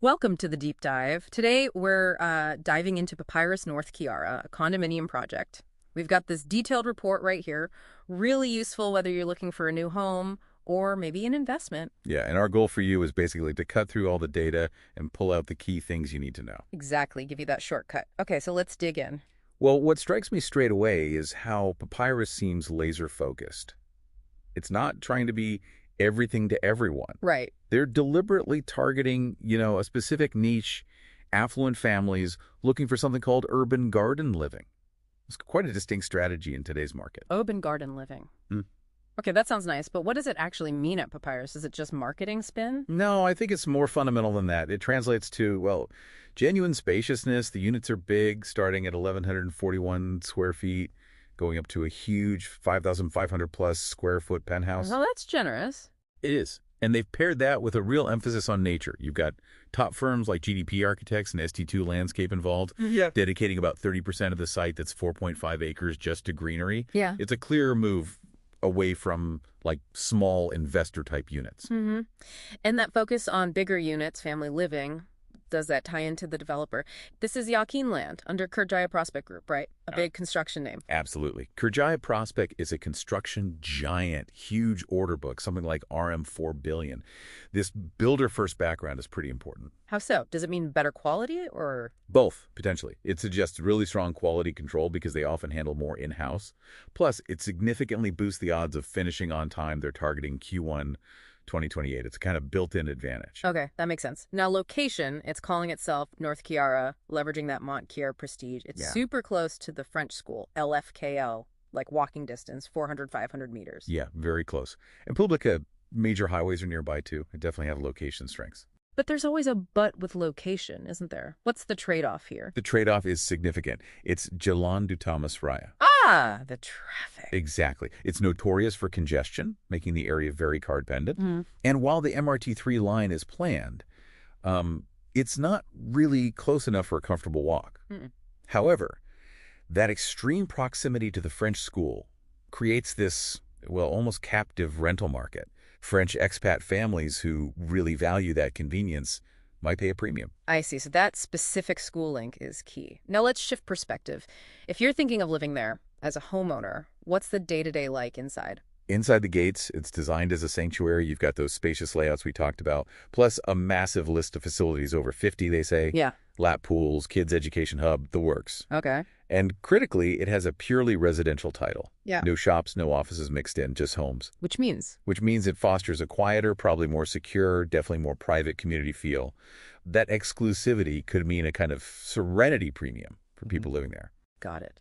Welcome to the deep dive. Today we're diving into Papyrus North Kiara, a condominium project. We've got this detailed report right here, really useful whether you're looking for a new home or maybe an investment. Yeah, and our goal for you is basically to cut through all the data and pull out the key things you need to know. Exactly, give you that shortcut. Okay, so let's dig in. Well, what strikes me straight away is how Papyrus seems laser-focused. It's not trying to be everything to everyone. Right. They're deliberately targeting, a specific niche, affluent families looking for something called urban garden living. It's quite a distinct strategy in today's market. Urban garden living. Hmm. Okay, that sounds nice, but what does it actually mean at Papyrus? Is it just marketing spin? No, I think it's more fundamental than that. It translates to, well, genuine spaciousness. The units are big, starting at 1,141 square feet, going up to a huge 5,500 plus square foot penthouse. Well, that's generous. It is. And they've paired that with a real emphasis on nature. You've got top firms like GDP Architects and ST2 Landscape involved, dedicating about 30% of the site that's 4.5 acres just to greenery. Yeah. It's a clear move away from like small investor type units. Mm-hmm. And that focus on bigger units, family living, does that tie into the developer? This is Joaquin Land under Kurjaya Prospect Group, right? A big construction name. Absolutely. Kurjaya Prospect is a construction giant, huge order book, something like RM 4 billion. This builder-first background is pretty important. How so? Does it mean better quality or? Both, potentially. It suggests really strong quality control because they often handle more in-house. Plus, it significantly boosts the odds of finishing on time. They're targeting Q1 2028. It's a kind of built-in advantage. Okay, that makes sense. Now, location, it's calling itself North Kiara, leveraging that Mont Kiara prestige. It's super close to the French school, LFKL, like walking distance, 400, 500 meters. Yeah, very close. And Publica, major highways are nearby, too. It definitely have location strengths. But there's always a but with location, isn't there? What's the trade-off here? The trade-off is significant. It's Jalan du Thomas Raya. Ah, the traffic. Exactly. It's notorious for congestion, making the area very car-dependent. And while the MRT3 line is planned, it's not really close enough for a comfortable walk. However, that extreme proximity to the French school creates this, well, almost captive rental market. French expat families who really value that convenience might pay a premium. I see. So that specific school link is key. Now let's shift perspective. If you're thinking of living there as a homeowner, what's the day-to-day like inside? Inside the gates, it's designed as a sanctuary. You've got those spacious layouts we talked about, plus a massive list of facilities, over 50, they say. Yeah. Lap pools, kids education hub, the works. Okay. And critically, it has a purely residential title. Yeah. No shops, no offices mixed in, just homes. Which means? Which means it fosters a quieter, probably more secure, definitely more private community feel. That exclusivity could mean a kind of serenity premium for people living there. Got it.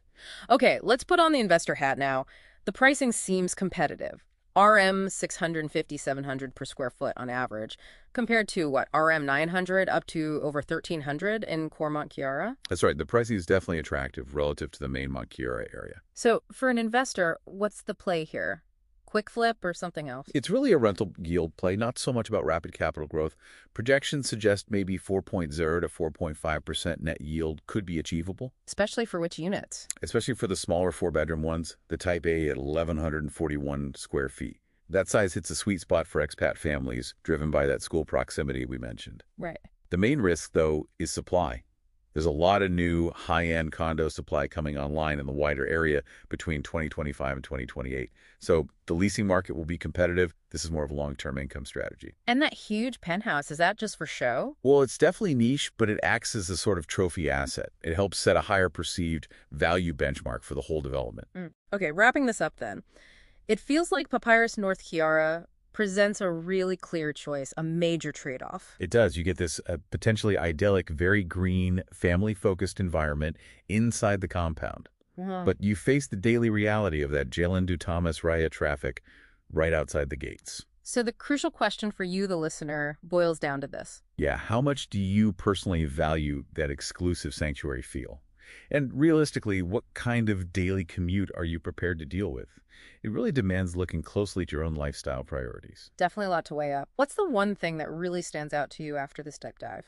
Okay, let's put on the investor hat now. The pricing seems competitive. RM 650, 700 per square foot on average, compared to what, RM 900 up to over 1,300 in core Mont Kiara? That's right. The pricing is definitely attractive relative to the main Mont Kiara area. So for an investor, what's the play here? Quick flip or something else? It's really a rental yield play, not so much about rapid capital growth. Projections suggest maybe 4.0 to 4.5% net yield could be achievable. Especially for which units? Especially for the smaller four-bedroom ones, the Type A at 1,141 square feet. That size hits a sweet spot for expat families, driven by that school proximity we mentioned. Right. The main risk, though, is supply. There's a lot of new high-end condo supply coming online in the wider area between 2025 and 2028. So the leasing market will be competitive. This is more of a long-term income strategy. And that huge penthouse, is that just for show? Well, it's definitely niche, but it acts as a sort of trophy asset. It helps set a higher perceived value benchmark for the whole development. Okay, wrapping this up then. It feels like Papyrus North Kiara presents a really clear choice, a major trade-off. It does. You get this potentially idyllic, very green, family-focused environment inside the compound. But you face the daily reality of that Jalan du Thomas Raya traffic right outside the gates. So the crucial question for you, the listener, boils down to this. Yeah, how much do you personally value that exclusive sanctuary feel? And realistically, what kind of daily commute are you prepared to deal with? It really demands looking closely at your own lifestyle priorities. Definitely a lot to weigh up. What's the one thing that really stands out to you after this deep dive?